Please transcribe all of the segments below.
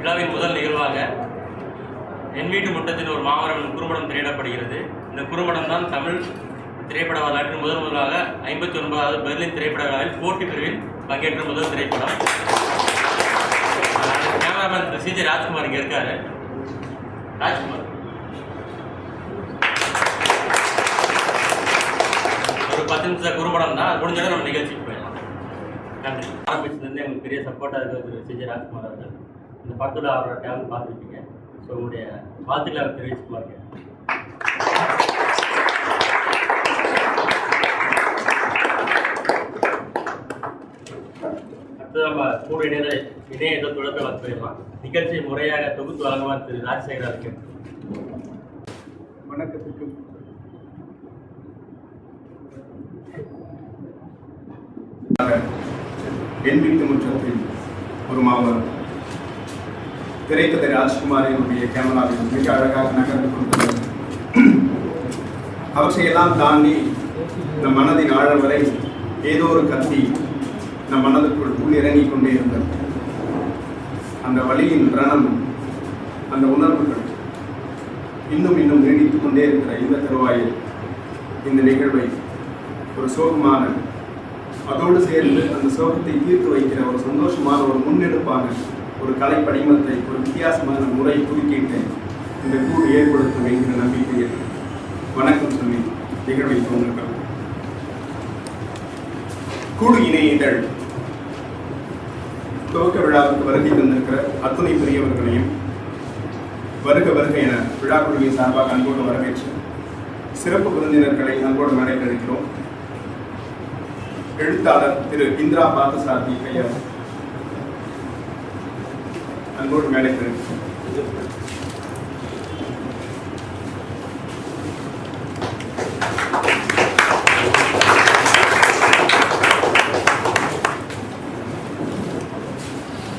விழாவின் முதல் நிகழ்வாக என் வீட்டு முட்டத்தில் ஒரு மாமரம் குறும்படம் திரையிடப்படுகிறது. இந்த குறும்படம் தான் தமிழ் திரைப்பட வரலாற்றில் முதலாக 59வது பெர்லின் திரைப்பட விழாவில் போட்டி பிரிவில் பங்கேற்ற முதல் திரைப்படம். கேமராமேன் சிஜே ராஜ்குமார் இங்கே இருக்காரு. ராஜ்குமார் ஒரு 10 நிமிஷம் குறும்படம் தான், முடிஞ்சதை நம்ம நிகழ்ச்சிக்கு போயிடலாம். நன்றி. ஆரம்பிச்சதுலேருந்து எங்களுக்கு பெரிய சப்போர்ட்டாக இருக்கிறது சிஜே ராஜ்குமார் அவர்கள். இந்த படத்தில் அவரோட டேலண்ட் பார்த்துருப்பீங்க. ஸோ உங்களுடைய வாழ்த்துக்களை அவர் தெரிவிச்சுக்குமார். அடுத்தது நம்ம கூட இணைய தொடர்பு போயிடலாம். நிகழ்ச்சியை முறையாக தொகுத்து வழங்குவார் திரு ராஜசேகர் அவர்கள். வணக்கத்துக்கு என் வீட்டு முற்றத்தில் ஒரு மாமரம் திரைக்கதை ராஜ்குமாரினுடைய கேமராவில் மிக அழகாக நகர்ந்து கொண்டுள்ளது. அவற்றையெல்லாம் தாண்டி நம் மனதின் ஆழம் வரை ஏதோ ஒரு கத்தி நம் மனதுக்குள் உள் இறங்கிக் கொண்டே இருந்தது. அந்த வழியின் ரணம், அந்த உணர்வுகள் இன்னும் நீடித்துக் கொண்டே இருக்கிற இந்த தருவாயில் இந்த நிகழ்வை ஒரு சோகமான, அதோடு சேர்ந்து அந்த சோகத்தை தீர்த்து வைக்கிற ஒரு சந்தோஷமான ஒரு முன்னெடுப்பான ஒரு கலை படிமத்தை, ஒரு வித்தியாசமான முறை குறுக்கீட்டை இந்த கூடு ஏற்படுத்தும் என்கிற நம்பிக்கையில் வணக்கம் சொல்லி நிகழ்வை தோன்றுகிறோம். கூடு இணைய இதழ் துவக்க விழாவுக்கு வருகை தந்திருக்கிற அத்துணை பெரியவர்களையும் வருக வருக என விழா குழுவின் சார்பாக அன்போடு வரவேற்று சிறப்பு விருந்தினர்களை அன்போடு நடைபெறுகிறோம். எழுத்தாளர் திரு இந்திரா பார்த்தசாரதி ஐயா அன்போடு நடைபெறுகிறோம்.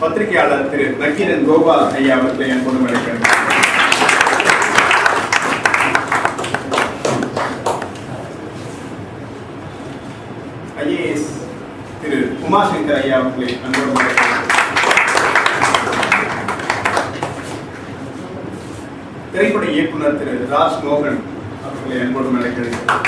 பத்திரிகையாளர் திரு நக்கீரன் கோபால் ஐயா அவர்களை அன்போடு நடைபெறுகிறோம். ஐஏஎஸ் திரு உமாசங்கர் ஐயா அவர்களை அன்போடு நடைபெறுகிறோம். திரைப்பட இயக்குனர் திரு ராஜ் மோகன் அவர்களை அன்போடு நடைபெறுகிறோம்.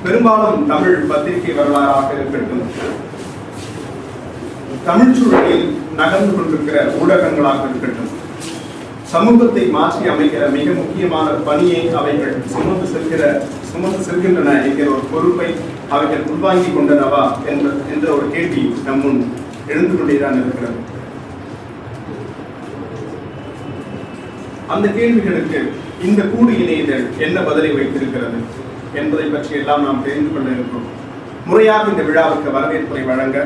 பெரும்பாலும் தமிழ் பத்திரிகை வரலாறாக இருக்கட்டும், தமிழ் சூழலில் நகர்ந்து கொண்டிருக்கிற ஊடகங்களாக இருக்கட்டும், சமூகத்தை மாற்றி அமைக்கிற மிக முக்கியமான பணியை அவைகள் சுமந்து செல்கின்றன என்கிற ஒரு பொறுப்பை அவைகள் உள்வாங்கிக் கொண்டனவா என்ற ஒரு கேள்வி நம் முன் எழுந்து கொண்டேதான் இருக்கிறது. அந்த கேள்விகளுக்கு இந்த கூடு இணையதழ் என்ன பதிலை வைத்திருக்கிறது என்பதை பற்றி எல்லாம் நாம் தெரிந்து கொள்ள இருக்கிறோம். முறையாக இந்த விழாவுக்கு வரவேற்புரை வழங்க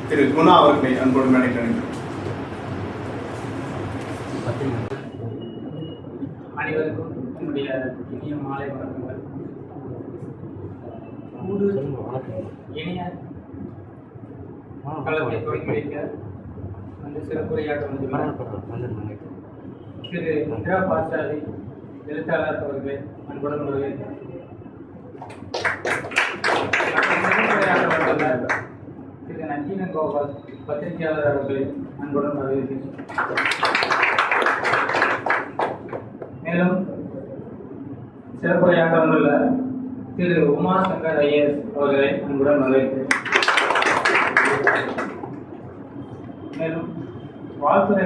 திரு குணா அவர்களை அன்போடு நடைபெறுகிறோம். அனைவருக்கும் என்னுடைய இனிய மாலை வணக்கங்கள். கூடு இணைய களத்தை தொடங்கி வைக்க அந்த சிறப்புரையாற்ற திரு இந்திரா பாசாரி எழுத்தாளர் அவர்களை அன்புடன் வரவேற்கிறேன். திரு நக்கீரன் கோபால் பத்திரிகையாளர் அவர்களை அன்புடன் வரவேற்கிறேன். மேலும் சிறப்புரையாற்ற வந்துள்ள திரு உமாசங்கர் ஐஏஎஸ் அவர்களை அன்புடன் வரவேற்கிறேன். மேலும் வாழ்த்துறை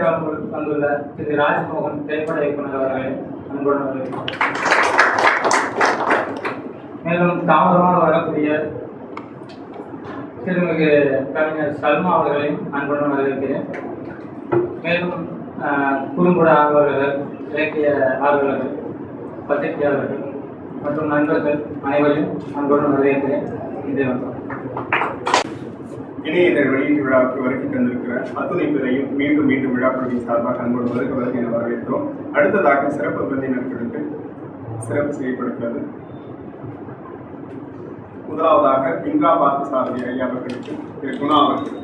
வந்துள்ள திரு ராஜ்மோகன் திரைப்பட இயக்குனர் அவர்களை அன்புடன் வரவேற்கிறேன். மேலும் தாமதமாக வரக்கூடிய திருமிகு கவிஞர் சல்மா அவர்களையும் அன்புடன் வரவேற்கிறேன். மேலும் குறும்பட ஆர்வலர்கள், இலக்கிய ஆர்வலர்கள், பத்திரிகையாளர்கள் மற்றும் நண்பர்கள் அனைவரையும் அன்புடன் வரவேற்கிறேன். இதே இணைய இதழ் வெளியீட்டு விழாவுக்கு வருகை தந்திருக்கிற அத்துணை பேரையும் மீண்டும் விழாக்குழுவின் சார்பாக அன்போடு வருக என வரவேற்கிறோம். அடுத்ததாக சிறப்பு விருந்தினர்களுக்கு சிறப்பு செய்யப்படுகிறது. முதலாவதாக இந்திரா பார்த்தசாரதி ஐயா அவர்களுக்கு திரு குணா அவர்கள்.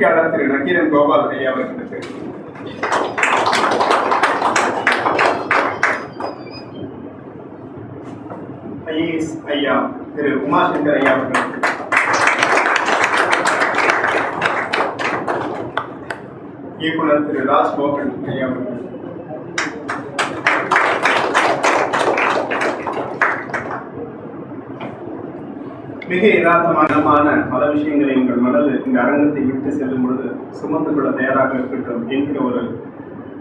பத்திரிகையாளர் திரு நக்கீரன் கோபால் ஐயா அவர்களுக்கு, ஐஏஎஸ் ஐயா திரு உமாசங்கர் ஐயா அவர்களுக்கு, இயக்குனர் திரு ராஜ் மோகன் ஐயா அவர்கள், மிக யதார்த்தமான பல விஷயங்களை உங்கள் மனது இந்த அரங்கத்தை விட்டு செல்லும் பொழுது சுமந்து கொள்ள தயாராக இருக்கட்டும் என்கிற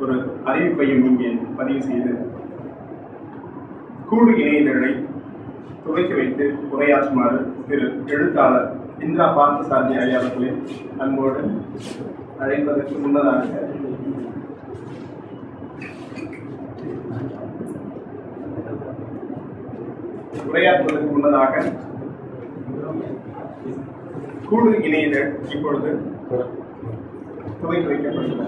ஒரு அறிவிப்பையும் இங்கே பதிவு செய்து கூடு இணையதழை துவக்கி வைத்து உரையாற்றுமாறு திரு எழுத்தாளர் இந்திரா பார்த்தசாரதி ஐயா அவர்களை அன்போடு அழைப்பதற்கு முன்னதாக உரையாற்றுவதற்கு முன்னதாக கூடு இணையதழ் இப்பொழுது துவக்கி வைக்கப்பட்டுள்ளது.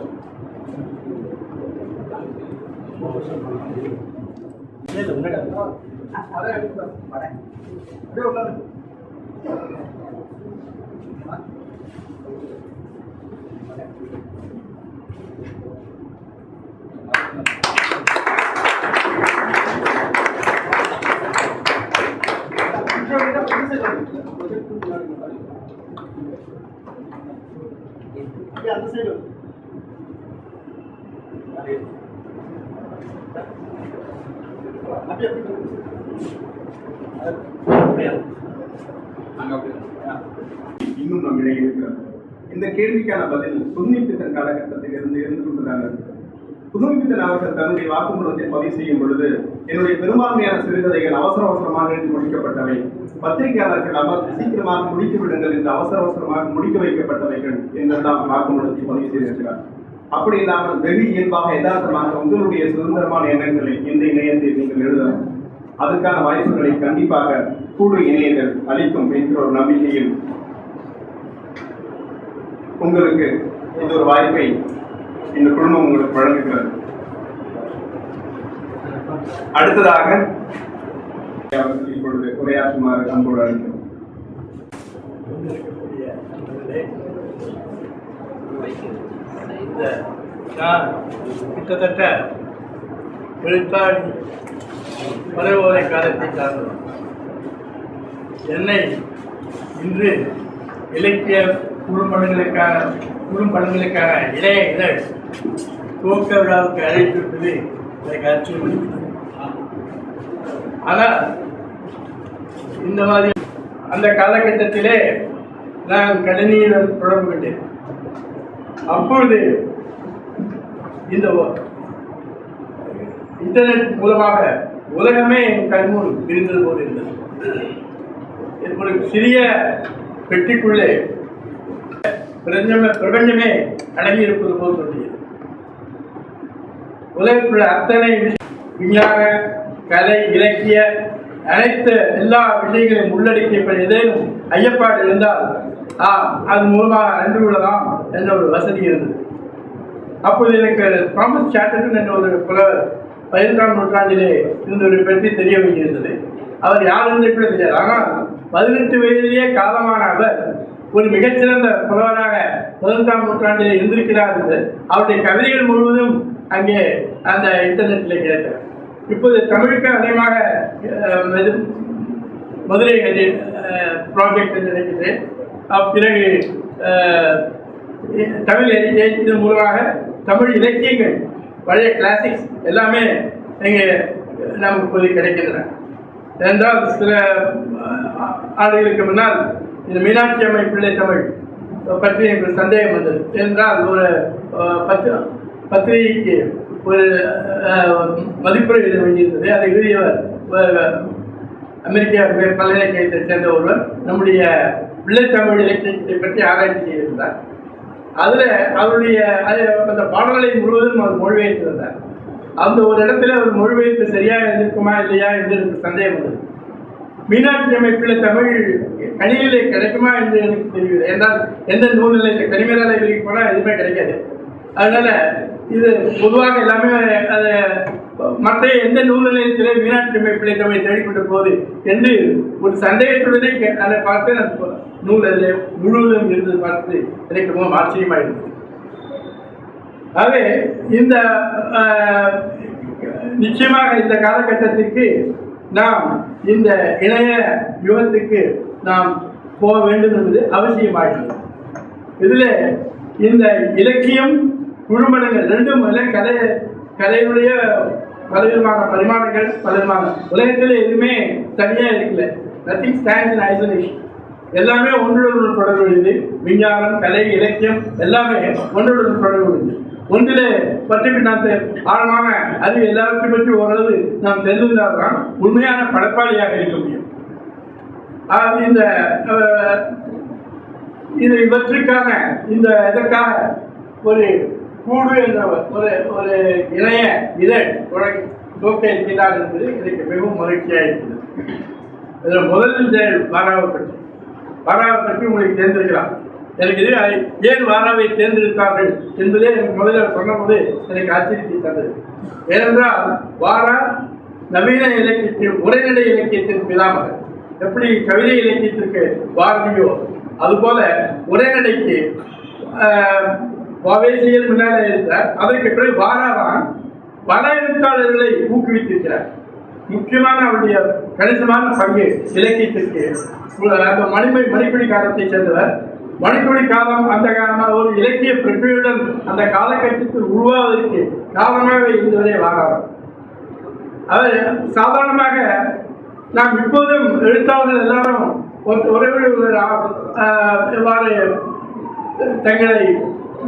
இன்னும் நம்மிடையே இருக்கிறது. இந்த கேள்விக்கான பதில் புதுமைப்பித்தன் காலகட்டத்தில் இருந்து கொண்டுதான் இருக்கிறது. புதுமைப்பித்தன் அவர்கள் தன்னுடைய வாக்குமூலத்தை பதிவு செய்யும் பொழுது என்னுடைய பெரும்பான்மையான சிறுகதைகள் அவசரமாக எழுதி முடிக்கப்பட்டவை, பத்திரிகையாளர்கள் சீக்கிரமாக முடித்து விடுங்கள் என்று அவசரமாக முடிக்க வைக்கப்பட்டவைகள் என்றெல்லாம் வாக்குமூலத்தை பதிவு செய்திருக்கிறார். அப்படி இல்லாமல் வெகு இயல்பாக யதார்த்தமாக உங்களுடைய சுதந்திரமான எண்ணங்களை இந்த இணையத்தை நீங்கள் எழுதலாம். அதற்கான வாய்ப்புகளை கண்டிப்பாக கூடு இணையங்கள் அளிக்கும் என்கிற ஒரு நம்பிக்கையில் உங்களுக்கு இந்த ஒரு வாய்ப்பை இந்த குழுமம் உங்களுக்கு வழங்குகிறது. அடுத்ததாக இப்பொழுது உரையாற்றுமாறு அன்போடு அழைக்கிறோம். கிட்டத்தட்ட எழுத்தாளி பரவோலை காலத்தை சார்ந்தோம். என்னை இன்று இலக்கிய குறும்படங்களுக்கான இளைய இதழ் துவக்க விழாவுக்கு அழைத்திருப்பது எனக்கு ஆச்சரியம். ஆனால் இந்த மாதிரி அந்த காலகட்டத்திலே நான் கணினியுடன் தொடர்பு கொண்டேன். அப்பொழுது இந்த இன்டர்நெட் மூலமாக உலகமே என் கண்முன் விரிந்தது போல் இருந்தது. ஒரு சிறிய பெட்டிக்குள்ளே பிரபஞ்சமே அடங்கியிருப்பது போல் தோன்றியது. உலகத்துள்ள அத்தனை விஞ்ஞான, கலை, இலக்கிய அனைத்து எல்லா விஷயங்களையும் உள்ளடக்கிய ஏதேனும் ஐயப்பாடு இருந்தால் அது மூலமாக அன்று கொள்ளலாம் என்ற ஒரு வசதி இருந்தது. அப்போது எனக்கு தாமஸ் சாட்டர்டன் என்ற ஒரு புலவர் 15ஆம் நூற்றாண்டிலே இருந்தவரை பற்றி தெரிய வேண்டியிருந்தது. அவர் யார் என்று கூட தெரியாது. ஆனால் 18 வயதிலேயே காலமான அவர் ஒரு மிகச்சிறந்த புலவராக 15ஆம் நூற்றாண்டிலே இருந்திருக்கிறார் என்று அவருடைய கவிதைகள் முழுவதும் அங்கே அந்த இன்டர்நெட்டில் கிடைக்கிறது. இப்போது தமிழுக்கு அதிகமாக மதுரை ப்ராஜெக்ட் என்று நினைக்கிறேன். பிறகு தமிழ் ஹெரிட்டேஜ் இதன் மூலமாக தமிழ் இலக்கியங்கள் பழைய கிளாசிக்ஸ் எல்லாமே இங்கே நமக்கு இப்போது கிடைக்கின்றன. ஏனென்றால் சில ஆண்டுகளுக்கு முன்னால் இந்த மீனாட்சி அம்மை பிள்ளை தமிழ் பற்றி எனக்கு சந்தேகம் வந்தது. ஏனென்றால் ஒரு பத்திரிகைக்கு ஒரு மதிப்புரை எழுத வேண்டியிருந்தது. அதை எழுதியவர் அமெரிக்கா பல்கலைக்கழகத்தைச் சேர்ந்த ஒருவர் நம்முடைய பிள்ளைத்தமிழ் இலக்கியத்தை பற்றி ஆராய்ச்சி செய்திருந்தார். அதில் அவருடைய அந்த பாடல்களை முழுவதும் அவர் மொழிபெயர்த்திருந்தார். அந்த ஒரு இடத்துல அவர் மொழிபெயர்ப்பு சரியாக இருக்குமா இல்லையா என்று எனக்கு சந்தேகம் வந்தது. மீனாட்சி அமைப்பில் தமிழ் கணினிலே கிடைக்குமா என்று எனக்கு தெரியுது. என்றால் எந்த நூல்நிலையில் கனிமேலாளர்களுக்கு போனால் எதுவுமே கிடைக்காது. அதனால இது பொதுவாக எல்லாமே அதை மற்ற எந்த நூல் நிலையத்திலே மீனாட்சி பிள்ளைத்தமை தேடிக்கொண்ட போது என்று ஒரு சந்தேகத்துடனே அதை பார்த்து நூல் அதில் முழுவதும் இருந்தது பார்த்து எனக்கு மிகவும் ஆச்சரியமாக இருந்தது. ஆகவே இந்த நிச்சயமாக இந்த காலகட்டத்திற்கு நாம் இந்த இணைய யுகத்துக்கு நாம் போக வேண்டும் என்பது அவசியமாகிறது. இதில் இந்த இலக்கியம் குறும்படங்கள் ரெண்டும் கதையுடைய பலவிதமான பரிமாணங்கள், பலவிதமான உலகத்தில் எதுவுமே தனியாக இருக்குல்ல. நத்திங் ஸ்டாண்ட்ஸ் இன் ஐசோலேஷன். எல்லாமே ஒன்றுடன் தொடர்புடையது. விஞ்ஞானம், கலை, இலக்கியம் எல்லாமே ஒன்றுடன் தொடர்புடையது. ஒன்றிலே பற்றி நாம் ஆழமான அறிவு எல்லாவற்றையும் பற்றி ஓரளவு நாம் தெரிந்திருந்தால்தான் உண்மையான படைப்பாளியாக இருக்க முடியும். இந்த இவற்றுக்கான இதற்காக ஒரு கூடு என்ற ஒரு இணைய இதழ் நோக்க இருக்கிறார் என்பது எனக்கு மிகவும் மகிழ்ச்சியாக இருக்கிறது. இதில் முதல் இதழ் வாராவை பற்றி உங்களுக்கு தேர்ந்தெடுக்கலாம். எனக்கு இது ஏன் வாராவை தேர்ந்தெடுத்தார்கள் என்பதே எனக்கு முதல்ல சொன்னபோது எனக்கு ஆச்சரியத்தை தந்தது. ஏனென்றால் வாரா நவீன இலக்கியத்தின் உரைநடை இலக்கியத்தின் பிதாமகர். எப்படி கவிதை இலக்கியத்திற்கு பாரதியோ அதுபோல உரைநடைக்கு வாவேசியர் முன்னாலே இருந்தார். அதற்கு பிறகு வாராதான் பல எழுத்தாளர்களை ஊக்குவித்திருக்கிறார். முக்கியமான அவருடைய கணிசமான பங்கு இலக்கியத்திற்கு அந்த மணிக்குடி காலத்தை சேர்ந்தவர். மணிக்குடி காலம் அந்த காலமாக ஒரு இலக்கிய பிரபுடன் அந்த காலகட்டத்தில் உருவாவதற்கு காரணமாக இருந்தவரே வாராவர். அவர் சாதாரணமாக நாம் இப்போதும் எழுத்தாளர்கள் எல்லாரும் எவ்வாறு தங்களை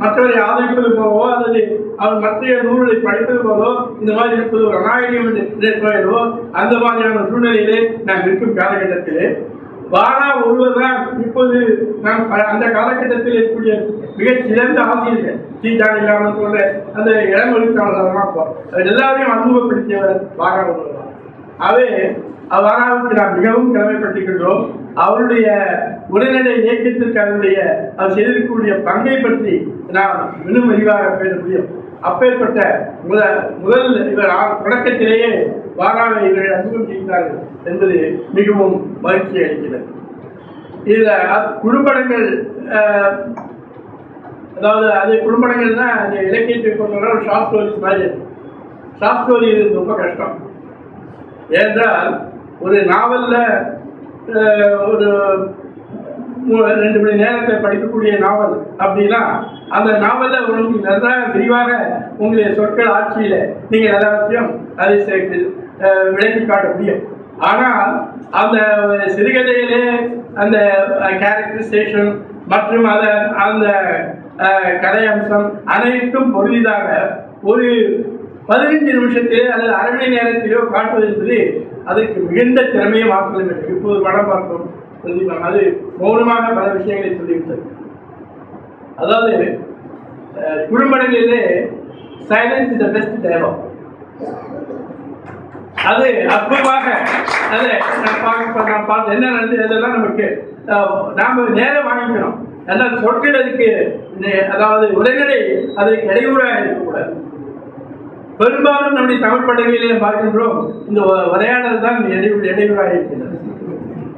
மற்றவரை ஆதரிப்பது போலவோ அல்லது அவர் மற்ற நூல்களை படிப்பது போலோ இந்த மாதிரி இருப்பது ஒரு அநாயகம் என்று நினைப்பதோ அந்த மாதிரியான சூழ்நிலையிலே நாம் இருக்கும் காலகட்டத்திலே வாரா ஒருவர் தான் இப்போது நாம் அந்த காலகட்டத்தில் இருக்கக்கூடிய மிகச் சிறந்த ஆசிரியர்கள் இல்லாமல் போன்ற அந்த இளம் எழுத்தாளர்கள்லாம் எல்லாரையும் அனுபவப்படுத்தியவர் வாரா ஒருவர் தான். ஆகவே வாராவுக்கு நாம் மிகவும் கடமைப்பட்டிருக்கின்றோம். அவருடைய உரைநடை இயக்கத்திற்கு அவருடைய அவர் செய்திருக்கக்கூடிய பங்கை பற்றி நாம் இன்னும் விரிவாக பேச முடியும். அப்பேற்பட்ட முதல் இவர் தொடக்கத்திலேயே வாராவை இவர்கள் அறிமுகம் செய்கிறார்கள் என்பது மிகவும் மகிழ்ச்சி அளிக்கிறது. இதில் குறும்படங்கள், அதாவது அது குறும்படங்கள்னா அந்த இலக்கியத்தை பொறுத்தவரை ஒரு ஷார்ட் ஸ்டோரிஸ் மாதிரி. ஷார்ட் ஸ்டோரி இது ரொம்ப கஷ்டம். ஏனென்றால் ஒரு நாவலில் ஒரு 2 மணி நேரத்தை படிக்கக்கூடிய நாவல் அப்படின்னா அந்த நாவலில் உங்களுக்கு நல்லா விரிவாக உங்களுடைய சொற்கள் ஆட்சியில் நீங்கள் எல்லாத்தையும் அதை விளக்கி காட்ட முடியும். ஆனால் அந்த சிறுகதையிலே அந்த கேரக்டரைசேஷன் மற்றும் அந்த கதை அம்சம் அனைத்தும் பொருளிதாக ஒரு 15 நிமிஷத்திலே அல்லது அரை மணி நேரத்திலோ காட்டுவது என்பது அதற்கு மிகுந்த திறமையை ஆற்றல் வேண்டும். இப்போது படம் பார்த்தோம், அது மௌனமாக பல விஷயங்களை சொல்லிவிட்டது. அதாவது குறும்படங்களிலே silence is the best dialogue. அது அற்புதமாக அதை நான் பார்த்து என்ன நடந்தது அதெல்லாம் நமக்கு நாம் நேரம் வாங்கிக்கணும். அதனால் சொற்கள் அதுக்கு அதாவது உரைநடை அதுக்கு இடையூறாக இருக்கக்கூடாது. பெரும்பாலும் நம்முடைய தமிழ் படங்களிலே பார்க்கின்றோம் இந்த உரையாடல் தான் இடையூறாக இருக்கின்றது.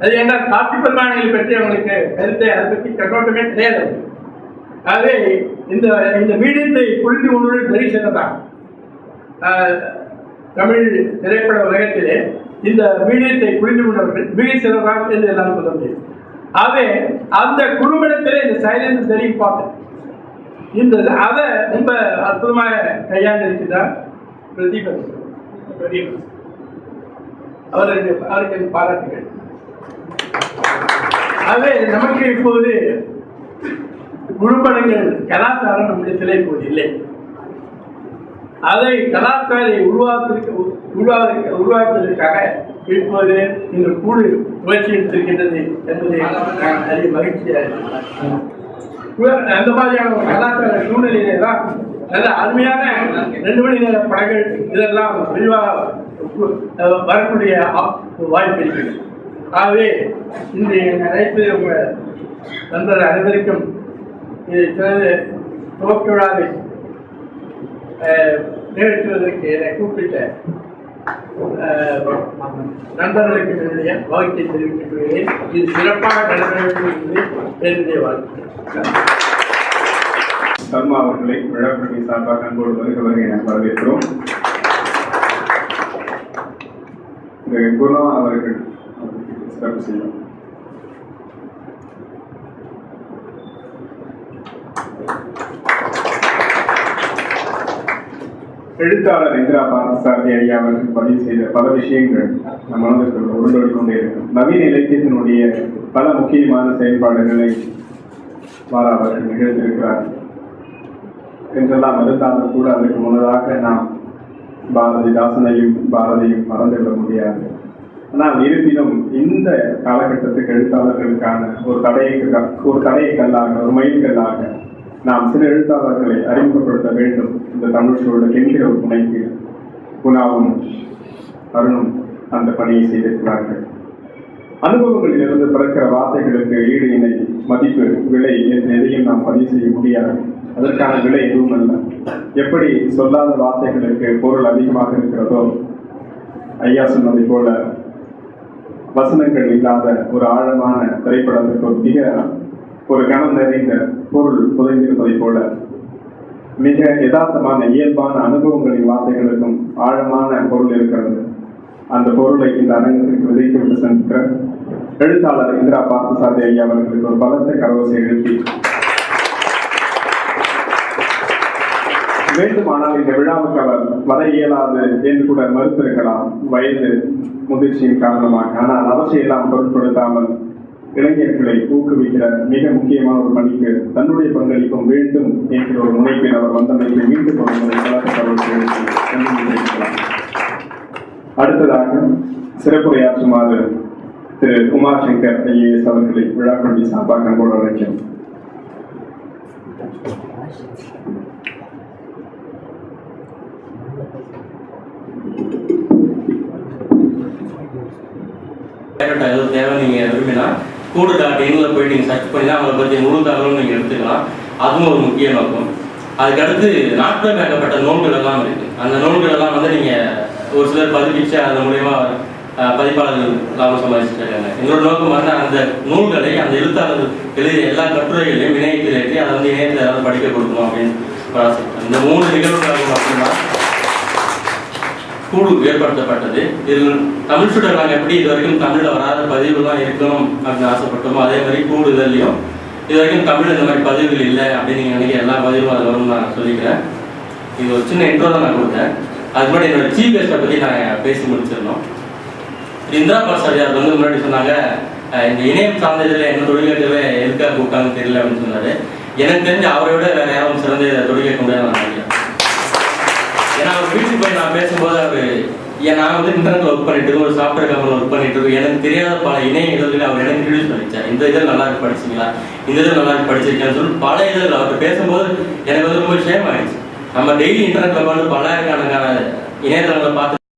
அது என்றால் காட்சி பெருமானங்களை பற்றி அவங்களுக்கு கருத்தை அதை பற்றி கண்ணோட்டமே கிடையாது. ஆகவே இந்த மீடியத்தை புரிந்து கொள்வது பெரிய சிறந்தான். தமிழ் திரைப்பட உலகத்திலே இந்த மீடியத்தை புரிந்து கொண்டவர்கள் மிக சிறந்தான் என்று எல்லாம் சொல்ல முடியும். ஆகவே அந்த குறும்படத்திலே இந்த சைலன்ஸ் வெரி இம்பார்ட்டன்ட். அதை ரொம்ப அற்புதமாக கையாண்டிருக்கிறார் பிரதீபன். அவருக்கு பாராட்டுகள். ஆகவே நமக்கு இப்போது குறும்படங்கள் கலாச்சாரம் நம்மிடத்திலே இப்போது இல்லை. அதை கலாச்சாரை உருவாக்குவதற்காக இப்போது இந்த குழு முயற்சி எடுத்திருக்கின்றது என்பதை நான் அறிய மகிழ்ச்சியாக இருக்கிறேன். அந்த மாதிரியான ஒரு கலாச்சார சூழ்நிலையிலே தான் நல்ல அருமையான 2 மணி நேர படங்கள் இதெல்லாம் விரிவாக வரக்கூடிய வாய்ப்பு இருக்கிறது. ஆகவே இன்றைய அனைத்து உங்கள் நண்பர்கள் அனைவருக்கும் இது துவக்க விழாவை நிகழ்த்துவதற்கு என்னை கூப்பிட்ட நண்பர்களுக்கு என்னுடைய வாழ்த்தை தெரிவித்துக் கொள்கிறேன். இது சிறப்பாக நடைபெற வேண்டும் என்று என்னுடைய வாழ்த்து. சர்மா அவர்களை விழாக்குழுவை சார்பாக அன்போடு வருகிறவர்கள் என வரவேற்கிறோம். குணா அவர்கள் சிறப்பு செய்யும். எழுத்தாளர் இந்திரா பார்த்தசாரதி ஐயா அவர்கள் பதிவு செய்த பல விஷயங்கள் நம் மனதிற்குள் உருண்டோடி கொண்டே இருக்கும். நவீன இலக்கியத்தினுடைய பல முக்கியமான செயல்பாடுகளை மாறா அவர்கள் நிகழ்த்திருக்கிறார் என்றெல்லாம் இருந்தாலும் கூட அதற்கு முன்னதாக நாம் பாரதிதாசனையும் பாரதியும் மறந்துவிட முடியாது. ஆனால் இருப்பினும் இந்த காலகட்டத்துக்கு எழுத்தாளர்களுக்கான ஒரு தடையை கல்லாக, ஒரு மைல்கல்லாக நாம் சில எழுத்தாளர்களை அறிமுகப்படுத்த வேண்டும். இந்த தமிழ் சூழல் என்கிற ஒரு முனைக்கு குணாவும் அருணும் அந்த பணியை செய்திருக்கிறார்கள். அனுபவங்களிலிருந்து பிறக்கிற வார்த்தைகளுக்கு ஈடு இணை, மதிப்பு, விலை என்று எதையும் நாம் பதிவு செய்ய முடியாது. அதற்கான விலை எதுவும் அல்ல. எப்படி சொல்லாத வார்த்தைகளுக்கு பொருள் அதிகமாக இருக்கிறதோ, ஐயா சொன்னதை போல வசனங்கள் இல்லாத ஒரு ஆழமான திரைப்படத்திற்கு ஒரு கணம் நிறைந்த பொருள் புதைந்திருப்பதை போல மிக யதார்த்தமான இயல்பான அனுபவங்களின் வார்த்தைகளுக்கும் ஆழமான பொருள் இருக்கிறது. அந்த பொருளை இந்த அரங்கத்திற்கு விதைத்துவிட்டு சென்ற எழுத்தாளர் இந்திரா பார்த்தசாரதி ஐயா அவர்களுக்கு ஒரு பலத்த கரவசை எழுப்பி வேண்டுமானால் இந்த விழாவுக்கு அவர் வர இயலாது என்று கூட மறுத்திருக்கலாம், வயது முதிர்ச்சியின் காரணமாக. ஆனால் அவற்றையெல்லாம் பொருட்படுத்தாமல் இளைஞர்களை ஊக்குவிக்கிற மிக முக்கியமான ஒரு பணிக்கு தன்னுடைய பங்களிப்பும் வேண்டும் என்கிற ஒரு முனைப்பில் அவர் வந்தமைக்கு மீண்டும் ஒரு முறை அடுத்ததாக சிறப்புரையாற்றுமாறு திரு உமார் சங்கர் ஐஏஎஸ் அவர்களை விழா கமிட்டி சார்பாக அன்போடு அழைக்கிறோம். எதுவும் தேவை நீங்கள் விரும்பினா கூடு.inல போயிட்டு நீங்கள் சர்ச் பண்ணி தான் அவங்களை பற்றி முழு தகவலும் நீங்கள் எடுத்துக்கலாம். அதுவும் ஒரு முக்கிய நோக்கம். அதுக்கடுத்து நாட்புறமாக்கப்பட்ட நூல்கள் எல்லாம் இருக்குது. அந்த நூல்கள் எல்லாம் வந்து நீங்கள் ஒரு சிலர் பதிப்பிச்சு அதன் மூலயமா பதிப்பாளர்கள் லாபம் சம்பாதிச்சிருக்காங்க. எங்களோட நோக்கம் வந்து அந்த நூல்களை அந்த எழுத்தாளர்கள் எழுதிய எல்லா கட்டுரைகளையும் இணையத்தில் ஏற்றி அதை வந்து இணையத்தில் ஏதாவது படிக்க கொடுக்கணும் அப்படின்னு இந்த 3 நிகழ்வுகளாக மட்டும்தான் கூடு ஏற்படுத்தப்பட்டது. இதில் தமிழ் ஸ்டூடெண்ட் நாங்கள் எப்படி இது வரைக்கும் தமிழில் வராத பதிவுலாம் இருக்கணும் அப்படின்னு ஆசைப்பட்டோமோ, அதே மாதிரி கூடுதல்லையும் இது வரைக்கும் தமிழ் இந்த மாதிரி பதிவுகள் இல்லை அப்படின்னு நீங்கள் நினைக்கிற எல்லா பதிவும் அது வரும்னு நான் சொல்லிக்கிறேன். இது ஒரு சின்ன இன்ட்ரோ தான் நான் கொடுத்தேன். அது மாதிரி என்னோட சீஃப் கெஸ்ட்டை பற்றி நான் பேசி முடிச்சிருந்தோம். இந்திரா பார்த்தசாரதியார் வந்து முன்னாடி சொன்னாங்க, இந்த இணையம் சார்ந்த இதில் என்ன தொழில்கள் எதுக்காக கூப்பிட்டாங்கன்னு தெரியல அப்படின்னு சொன்னார். எனக்கு தெரிஞ்சு அவரை விட வேற யாரும் சிறந்த தொழில் கேட்க முடியாது நான் நினைக்கிறேன். ஏன்னா அவர் வீட்டுக்கு போய் நான் பேசும்போது அவர் நான் வந்து இன்டர்நெட் ஒர்க் பண்ணிட்டு இருக்கேன், ஒரு சாஃப்ட்வேர் கம்பெனி ஒர்க் பண்ணிட்டு இருக்கேன், எனக்கு தெரியாத பல இணைய இதழ்களை அவர் எனக்கு இன்ட்ரடியூஸ் பண்ணிச்சார். இந்த இதழ் நல்லா இருக்கு படிச்சிங்களா, இந்த இதழ் நல்லா இருக்கு படிச்சிருக்கேன்னு சொல்லி பல இதழ் அவர்கிட்ட பேசும்போது எனக்கு வந்து ரொம்ப ஷேம் ஆயிடுச்சு. நம்ம டெய்லி இன்டர்நெட்ல பார்த்து பல்லாயிரக்கணக்கான இணையதளங்களை பார்த்து